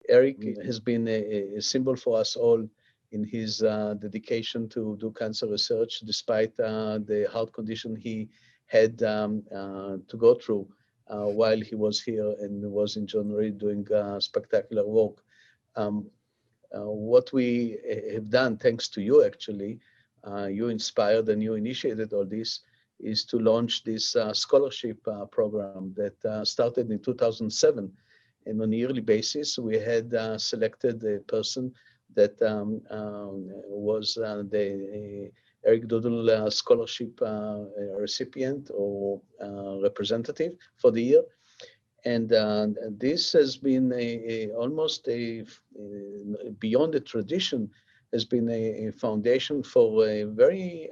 Eric has been a symbol for us all in his dedication to do cancer research, despite the heart condition he had to go through while he was here and was in January doing spectacular work. What we have done, thanks to you actually, you inspired and you initiated all this, is to launch this scholarship program that started in 2007. And on a yearly basis, we had selected a person that was the Eric Dudl Scholarship recipient or representative for the year. And this has been almost beyond the tradition, has been a foundation for a very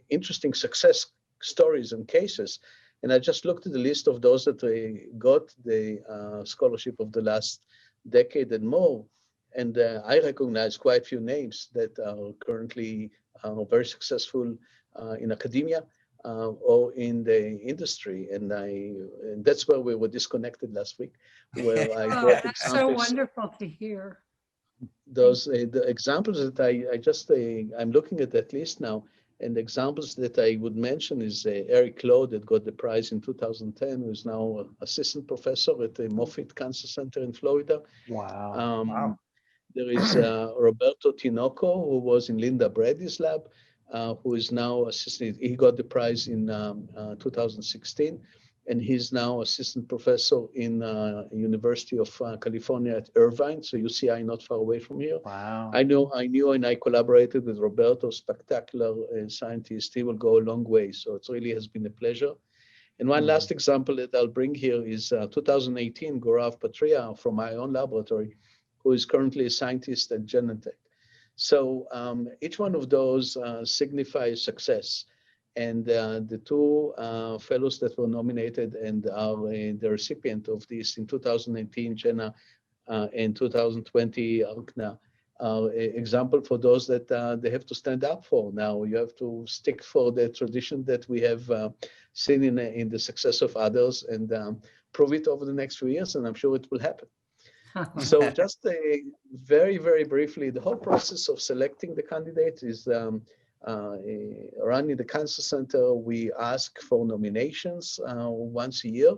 interesting success stories and cases. And I just looked at the list of those that got the scholarship of the last decade and more. And I recognize quite a few names that are currently very successful in academia or in the industry. And that's where we were disconnected last week, where I brought that's so wonderful to hear. Those the examples that I'm looking at that list now, and the examples that I would mention is Eric Lowe, that got the prize in 2010, who is now assistant professor at the Moffitt Cancer Center in Florida. Wow. Wow. There is Roberto Tinoco, who was in Linda Brady's lab, who is now assistant. He got the prize in 2016. And he's now assistant professor in University of California at Irvine, so UCI not far away from here. Wow. I knew and I collaborated with Roberto, spectacular scientist. He will go a long way, so it really has been a pleasure. And one last example that I'll bring here is 2018, Gaurav Patria from my own laboratory, who is currently a scientist at Genentech. So each one of those signifies success. And the two fellows that were nominated and are the recipient of this in 2019, Jenna, and 2020, Archna, are an example for those that they have to stand up for. Now you have to stick for the tradition that we have seen in the success of others and prove it over the next few years, and I'm sure it will happen. So just very, very briefly, the whole process of selecting the candidate is running the Cancer Center. We ask for nominations once a year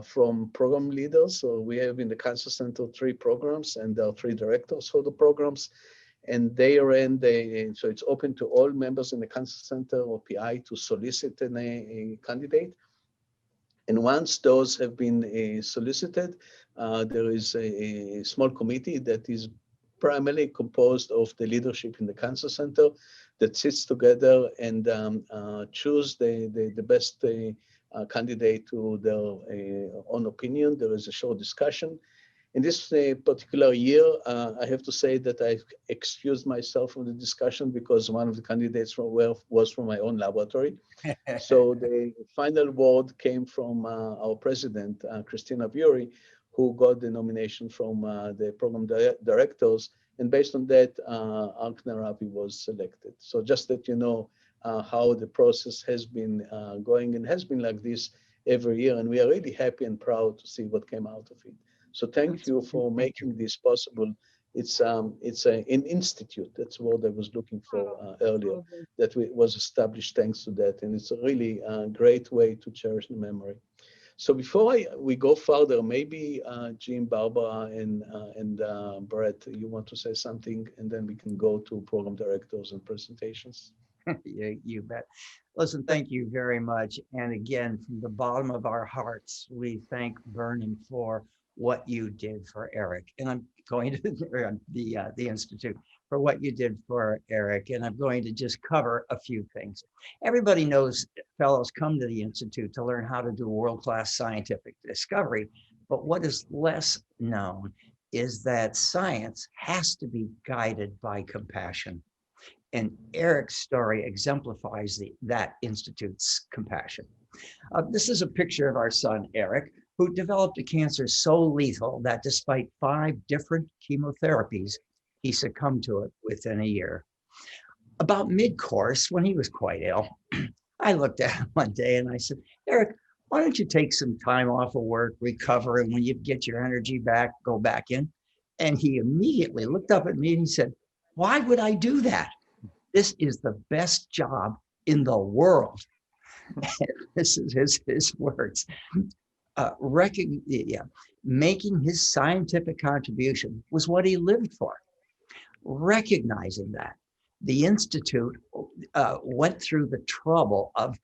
from program leaders. So we have in the Cancer Center 3 programs, and there are 3 directors for the programs. And they ran so it's open to all members in the Cancer Center or PI to solicit a candidate. And once those have been solicited, there is a small committee that is primarily composed of the leadership in the Cancer Center that sits together and choose the best candidate to their own opinion. There is a short discussion. In this particular year, I have to say that I excused myself from the discussion because one of the candidates was from my own laboratory. So the final award came from our president, Christina Bury, who got the nomination from the program directors. And based on that, Archna Ravi was selected. So just that you know how the process has been going, and has been like this every year. And we are really happy and proud to see what came out of it. So thank you for making this possible. It's an institute. That's what I was looking for earlier, that was established thanks to that. And it's a really great way to cherish the memory. So before we go further, maybe Jim, Barbara, and Bret, you want to say something, and then we can go to program directors and presentations. You bet. Listen, thank you very much. And again, from the bottom of our hearts, we thank Burnham for what you did for Eric. And I'm going to the Institute for what you did for Eric. And I'm going to just cover a few things. Everybody knows fellows come to the Institute to learn how to do world-class scientific discovery. But what is less known is that science has to be guided by compassion. And Eric's story exemplifies that Institute's compassion. This is a picture of our son, Eric, who developed a cancer so lethal that despite 5 different chemotherapies, he succumbed to it within a year. About mid-course, when he was quite ill, I looked at him one day and I said, Eric, why don't you take some time off of work, recover, and when you get your energy back, go back in? And he immediately looked up at me and he said, why would I do that? This is the best job in the world. This is his words. Making his scientific contribution was what he lived for. Recognizing that, the Institute went through the trouble of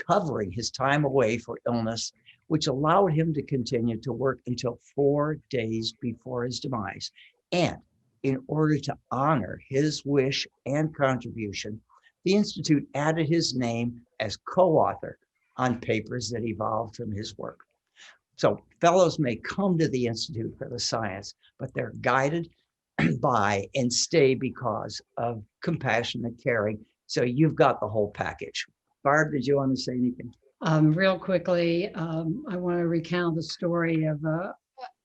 covering his time away for illness, which allowed him to continue to work until 4 days before his demise. And in order to honor his wish and contribution, the Institute added his name as co-author on papers that evolved from his work. So fellows may come to the Institute for the science, but they're guided by and stay because of compassionate caring. So you've got the whole package. Barb, did you want to say anything? Real quickly, I want to recount the story of a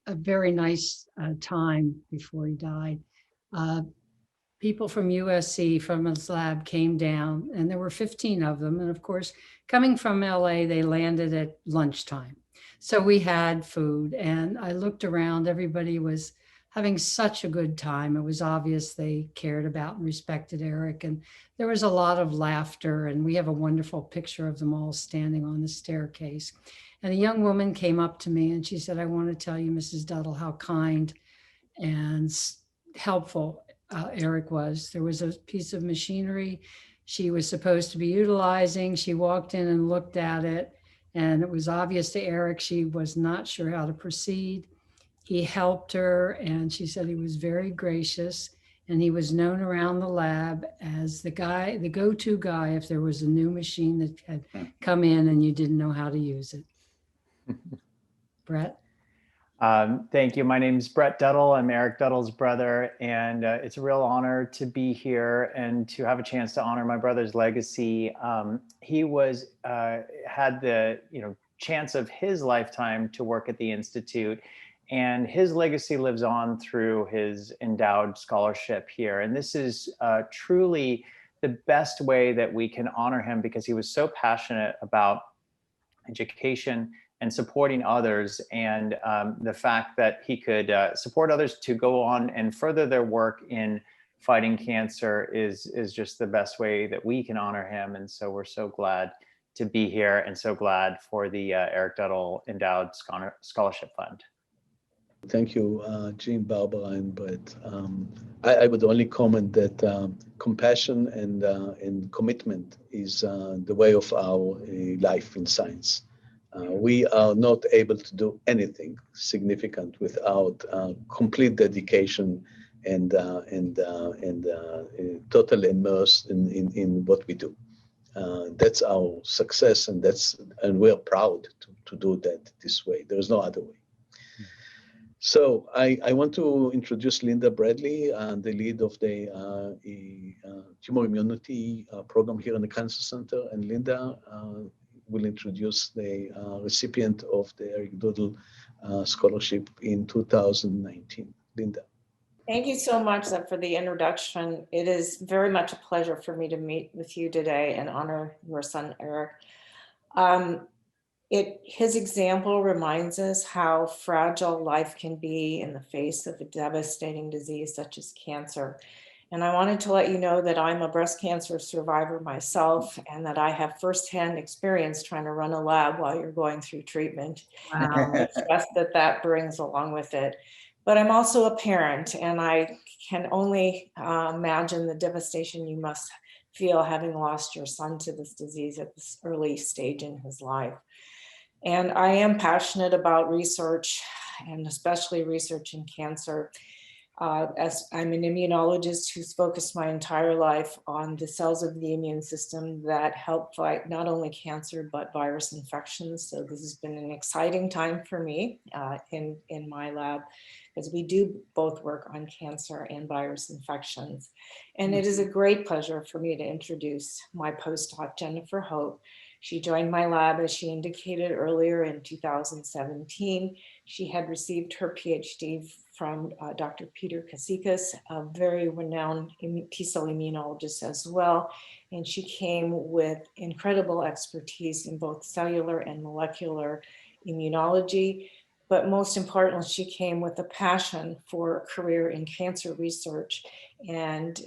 very nice time before he died. People from USC, from his lab, came down, and there were 15 of them. And of course, coming from LA, they landed at lunchtime. So we had food, and I looked around, everybody was having such a good time. It was obvious they cared about and respected Eric, and there was a lot of laughter, and we have a wonderful picture of them all standing on the staircase. And a young woman came up to me and she said, I want to tell you, Mrs. Dudl, how kind and helpful Eric was. There was a piece of machinery she was supposed to be utilizing. She walked in and looked at it, and it was obvious to Eric she was not sure how to proceed. He helped her, and she said he was very gracious, and he was known around the lab as the guy, the go-to guy if there was a new machine that had come in and you didn't know how to use it. Bret? Thank you. My name is Bret Dudl. I'm Eric Dudl's brother, and it's a real honor to be here and to have a chance to honor my brother's legacy. He was had the chance of his lifetime to work at the Institute, and his legacy lives on through his endowed scholarship here. And this is truly the best way that we can honor him, because he was so passionate about education and supporting others, and the fact that he could support others to go on and further their work in fighting cancer is just the best way that we can honor him. And so we're so glad to be here, and so glad for the Eric Dudl Endowed Scholarship Fund. Thank you, Jean, Barbara, and Bret. I would only comment that compassion and commitment is the way of our life in science. We are not able to do anything significant without complete dedication and total immerse in what we do. That's our success, and we're proud to do that this way. There is no other way. So I want to introduce Linda Bradley, the lead of the tumor immunity program here in the Cancer Center. And Linda will introduce the recipient of the Eric Dudl Scholarship in 2019. Linda. Thank you so much for the introduction. It is very much a pleasure for me to meet with you today and honor your son, Eric. His example reminds us how fragile life can be in the face of a devastating disease such as cancer. And I wanted to let you know that I'm a breast cancer survivor myself, and that I have firsthand experience trying to run a lab while you're going through treatment. The stress that brings along with it. But I'm also a parent, and I can only imagine the devastation you must feel having lost your son to this disease at this early stage in his life. And I am passionate about research, and especially research in cancer. As I'm an immunologist who's focused my entire life on the cells of the immune system that help fight not only cancer, but virus infections. So this has been an exciting time for me in my lab, because we do both work on cancer and virus infections. And it is a great pleasure for me to introduce my postdoc, Jenna Hope. She joined my lab, as she indicated earlier, in 2017. She had received her Ph.D. from Dr. Peter Kasikas, a very renowned T-cell immunologist as well. And she came with incredible expertise in both cellular and molecular immunology. But most importantly, she came with a passion for a career in cancer research and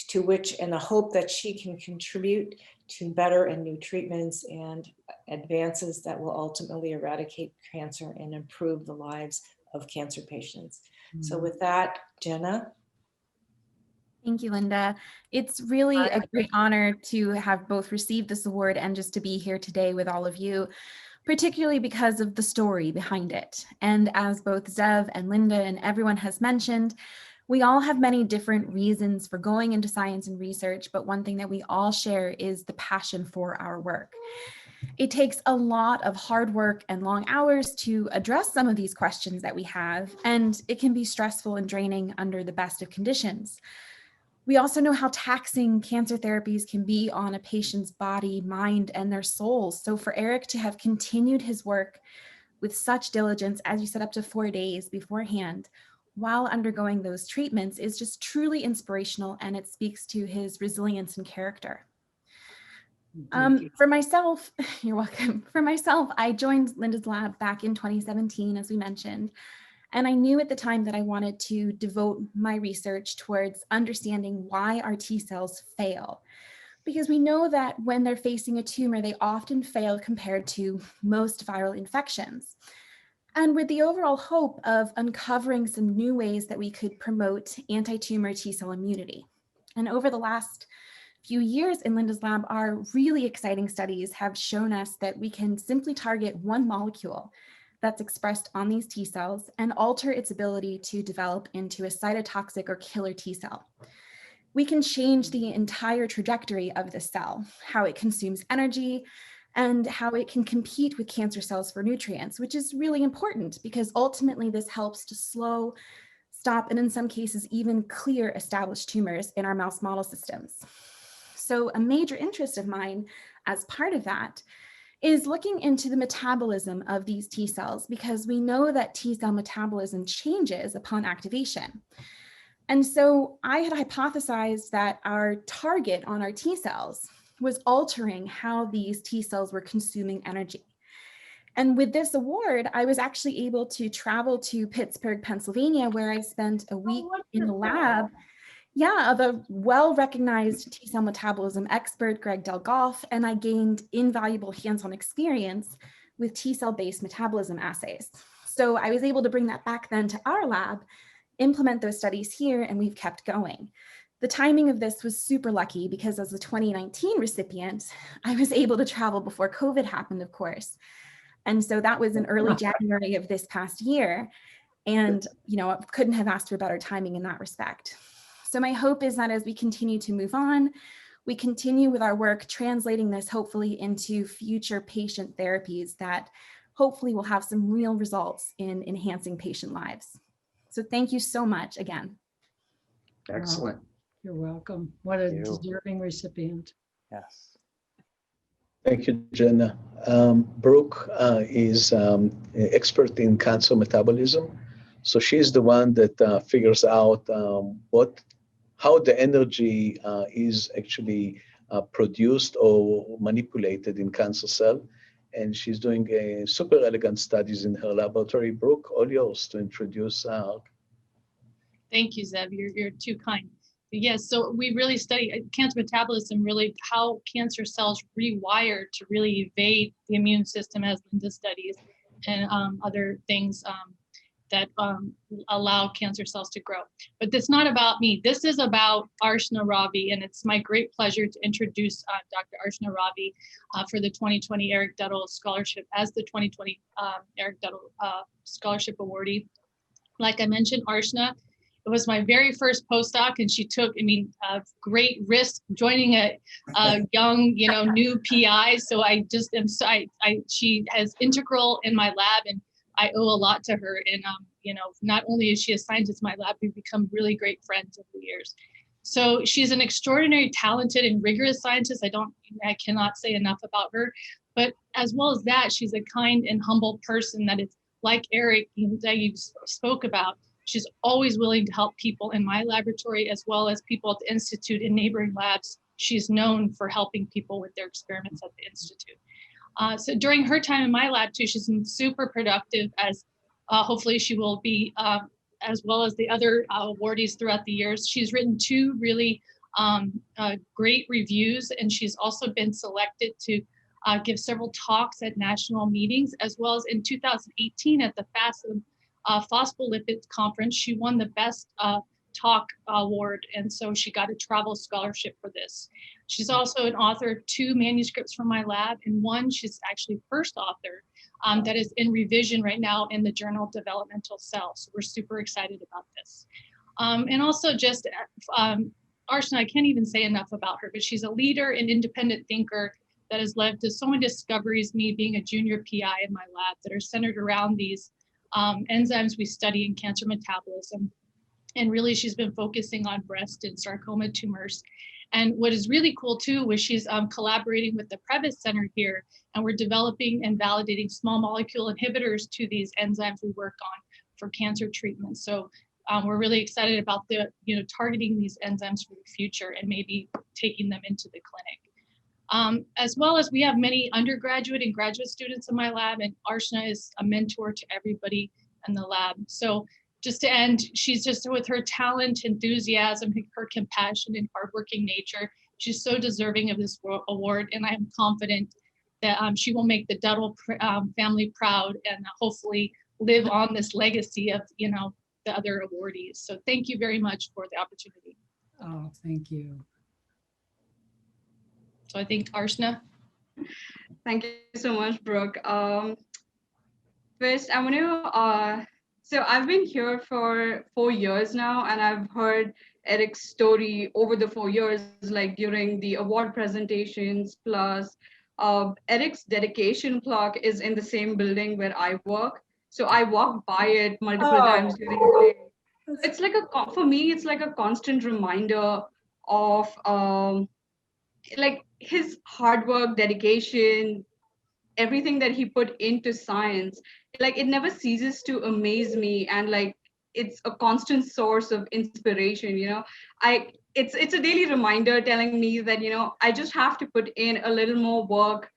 to which, and the hope that she can contribute to better and new treatments and advances that will ultimately eradicate cancer and improve the lives of cancer patients. So with that, Jenna. Thank you, Linda. It's really a great honor to have both received this award and just to be here today with all of you, particularly because of the story behind it. And as both Zev and Linda and everyone has mentioned, we all have many different reasons for going into science and research, but one thing that we all share is the passion for our work. It takes a lot of hard work and long hours to address some of these questions that we have, and it can be stressful and draining under the best of conditions. We also know how taxing cancer therapies can be on a patient's body, mind, and their souls. So for Eric to have continued his work with such diligence, as you said, up to 4 days beforehand, while undergoing those treatments is just truly inspirational, and it speaks to his resilience and character. For myself, you're welcome. For myself, I joined Linda's lab back in 2017, as we mentioned, and I knew at the time that I wanted to devote my research towards understanding why our T cells fail. Because we know that when they're facing a tumor, they often fail compared to most viral infections. And with the overall hope of uncovering some new ways that we could promote anti-tumor T cell immunity. And over the last few years in Linda's lab, our really exciting studies have shown us that we can simply target one molecule that's expressed on these T cells and alter its ability to develop into a cytotoxic or killer T cell. We can change the entire trajectory of the cell, how it consumes energy, and how it can compete with cancer cells for nutrients, which is really important because ultimately this helps to slow, stop, and in some cases even clear established tumors in our mouse model systems. So a major interest of mine as part of that is looking into the metabolism of these T cells, because we know that T cell metabolism changes upon activation. And so I had hypothesized that our target on our T cells was altering how these T cells were consuming energy. And with this award, I was actually able to travel to Pittsburgh, Pennsylvania, where I spent a week in the lab of a well-recognized T cell metabolism expert, Greg Delgoff, and I gained invaluable hands-on experience with T cell-based metabolism assays. So I was able to bring that back then to our lab, implement those studies here, and we've kept going. The timing of this was super lucky because as a 2019 recipient, I was able to travel before COVID happened, of course. And so that was in early January of this past year. And, I couldn't have asked for better timing in that respect. So my hope is that as we continue to move on, we continue with our work translating this hopefully into future patient therapies that hopefully will have some real results in enhancing patient lives. So thank you so much again. Excellent. Wow. You're welcome. What a deserving recipient. Yes. Thank you, Jenna. Brooke is an expert in cancer metabolism. So she's the one that figures out how the energy is actually produced or manipulated in cancer cell. And she's doing super elegant studies in her laboratory. Brooke, all yours to introduce. Thank you, Zev. You're too kind. Yes, so we really study cancer metabolism, really how cancer cells rewire to really evade the immune system, as Linda studies, and other things that allow cancer cells to grow. But it's not about me. This is about Archna Ravi, and it's my great pleasure to introduce Dr. Archna Ravi for the 2020 Eric Dudl Scholarship as the 2020 Eric Dudl Scholarship awardee. Like I mentioned, Archna, it was my very first postdoc, and she took, great risk joining a young, new PI. So I just am, she has integral in my lab, and I owe a lot to her. And, not only is she a scientist in my lab, we've become really great friends over the years. So she's an extraordinary, talented, and rigorous scientist. I cannot say enough about her. But as well as that, she's a kind and humble person that is like Eric, that you spoke about, she's always willing to help people in my laboratory as well as people at the Institute and neighboring labs. She's known for helping people with their experiments at the Institute. So during her time in my lab too, she's been super productive, as hopefully she will be, as well as the other awardees throughout the years. She's written 2 really great reviews, and she's also been selected to give several talks at national meetings, as well as in 2018 at the Phospholipid Conference. She won the best talk award, and so she got a travel scholarship for this. She's also an author of 2 manuscripts from my lab, and one she's actually first author that is in revision right now in the journal Developmental Cell. So we're super excited about this. And also just Archna, I can't even say enough about her, but she's a leader and independent thinker that has led to so many discoveries, me being a junior PI in my lab, that are centered around these enzymes we study in cancer metabolism. And really, she's been focusing on breast and sarcoma tumors. And what is really cool too, was she's collaborating with the Prebys Center here, and we're developing and validating small molecule inhibitors to these enzymes we work on for cancer treatment. So we're really excited about the, targeting these enzymes for the future and maybe taking them into the clinic. As well as we have many undergraduate and graduate students in my lab, and Archna is a mentor to everybody in the lab. So just to end, she's just, with her talent, enthusiasm, her compassion and hardworking nature, she's so deserving of this award, and I'm confident that she will make the Dudl family proud and hopefully live on this legacy of, the other awardees. So thank you very much for the opportunity. Oh, thank you. So I think Archna. Thank you so much, Brooke. First, I want to, so I've been here for 4 years now, and I've heard Eric's story over the 4 years, like during the award presentations, plus Eric's dedication clock is in the same building where I work. So I walk by it multiple times during the day. It's like for me, it's like a constant reminder of like his hard work, dedication, everything that he put into science. Like, it never ceases to amaze me, and like it's a constant source of inspiration. It's a daily reminder telling me that I just have to put in a little more work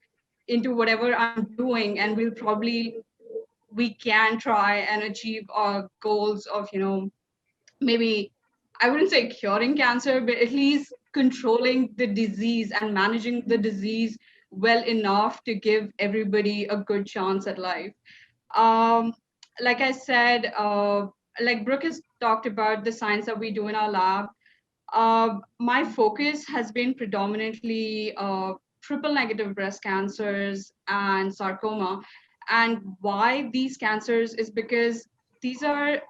into whatever I'm doing, and we can try and achieve our goals of maybe, I wouldn't say curing cancer, but at least controlling the disease and managing the disease well enough to give everybody a good chance at life. Like I said, like Brooke has talked about the science that we do in our lab. My focus has been predominantly triple negative breast cancers and sarcoma. And why these cancers is because these are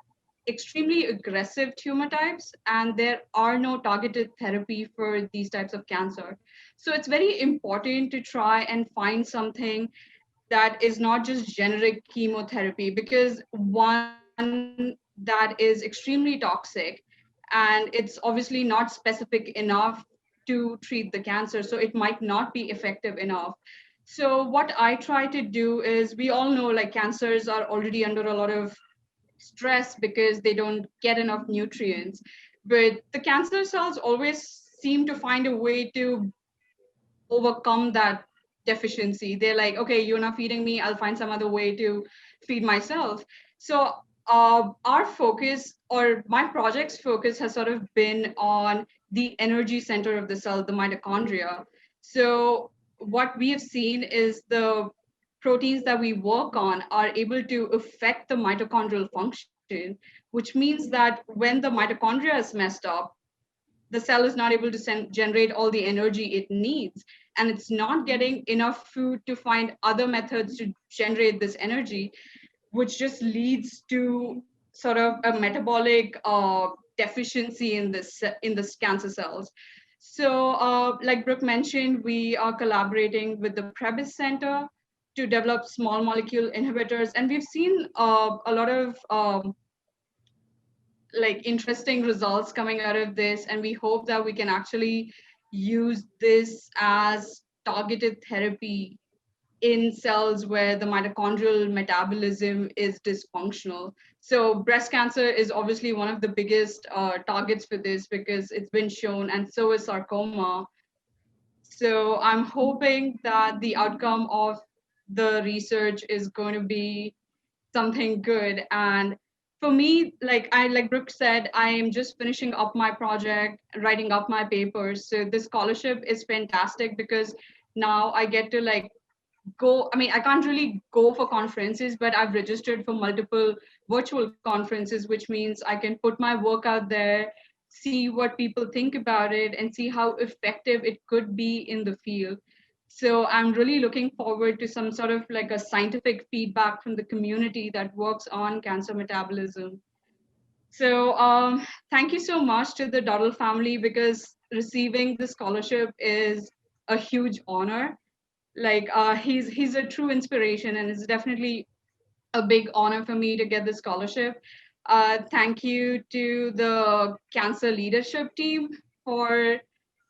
extremely aggressive tumor types, and there are no targeted therapy for these types of cancer. So it's very important to try and find something that is not just generic chemotherapy, because one that is extremely toxic, and it's obviously not specific enough to treat the cancer, so it might not be effective enough. So what I try to do is, we all know like cancers are already under a lot of stress because they don't get enough nutrients, but the cancer cells always seem to find a way to overcome that deficiency. They're like, okay, you're not feeding me, I'll find some other way to feed myself. So our focus, or my project's focus, has sort of been on the energy center of the cell, the mitochondria. So what we have seen is the proteins that we work on are able to affect the mitochondrial function, which means that when the mitochondria is messed up, the cell is not able to generate all the energy it needs, and it's not getting enough food to find other methods to generate this energy, which just leads to sort of a metabolic deficiency in this cancer cells. So like Brooke mentioned, we are collaborating with the Prebys Center to develop small molecule inhibitors, and we've seen a lot of like interesting results coming out of this, and we hope that we can actually use this as targeted therapy in cells where the mitochondrial metabolism is dysfunctional. So breast cancer is obviously one of the biggest targets for this because it's been shown, and so is sarcoma. So I'm hoping that the outcome of the research is going to be something good. And for me, like Brooke said, I am just finishing up my project, writing up my papers. So this scholarship is fantastic because now I get to go. I mean, I can't really go for conferences, but I've registered for multiple virtual conferences, which means I can put my work out there, see what people think about it, and see how effective it could be in the field. So I'm really looking forward to some sort of like a scientific feedback from the community that works on cancer metabolism. So thank you so much to the Dudl family, because receiving the scholarship is a huge honor. He's a true inspiration, and it's definitely a big honor for me to get the scholarship. Thank you to the cancer leadership team for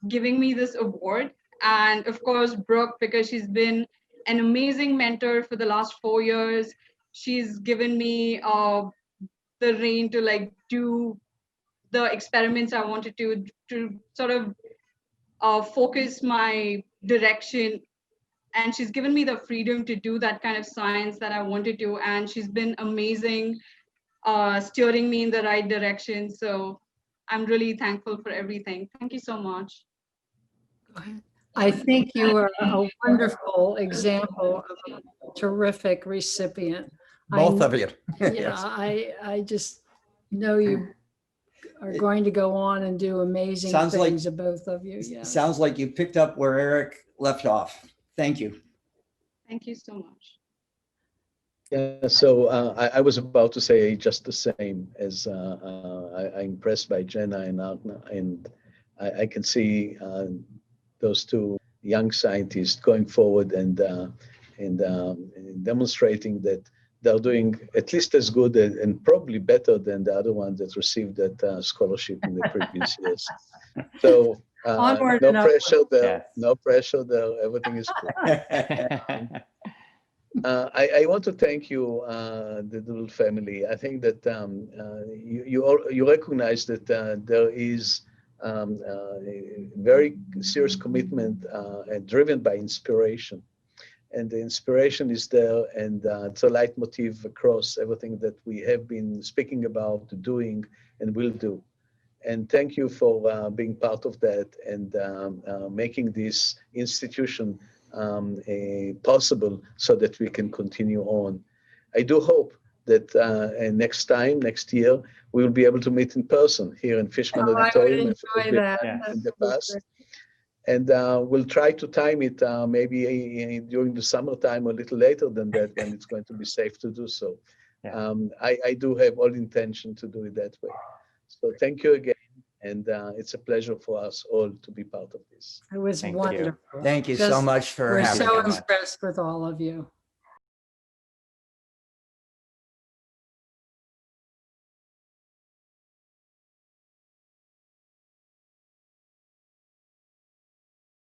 giving me this award, and of course Brooke, because she's been an amazing mentor for the last 4 years. She's given me the reign to do the experiments I wanted to sort of focus my direction, and she's given me the freedom to do that kind of science that I wanted to, and she's been amazing, steering me in the right direction. So I'm really thankful for everything. Thank you so much. I think you are a wonderful example of a terrific recipient. Both of you. Yeah, Yes. I just know you are going to go on and do amazing Sounds like- things, both of you. Yeah. Sounds like you picked up where Eric left off. Thank you. Thank you so much. Yeah, so I was about to say just the same as I'm impressed by Jenna and Archna, and I can see those two young scientists going forward and demonstrating that they're doing at least as good and probably better than the other ones that received that scholarship in the previous years. So Onward no and upward. pressure there, Yes. no pressure there, everything is cool. I want to thank you, the Dudl family. I think that you recognize that there is a very serious commitment and driven by inspiration. And the inspiration is there, and it's a leitmotif across everything that we have been speaking about, doing, and will do. And thank you for being part of that and making this institution possible so that we can continue on. I do hope that next year, we will be able to meet in person here in Fishman Oh, I would Auditorium enjoy that. Yeah. in the past. And we'll try to time it maybe during the summertime or a little later than that, when it's going to be safe to do so. Yeah. I do have all intention to do it that way. So thank you again. And it's a pleasure for us all to be part of this. It was Thank you. wonderful. Thank you so Just- much for We're having so us. impressed with all of you.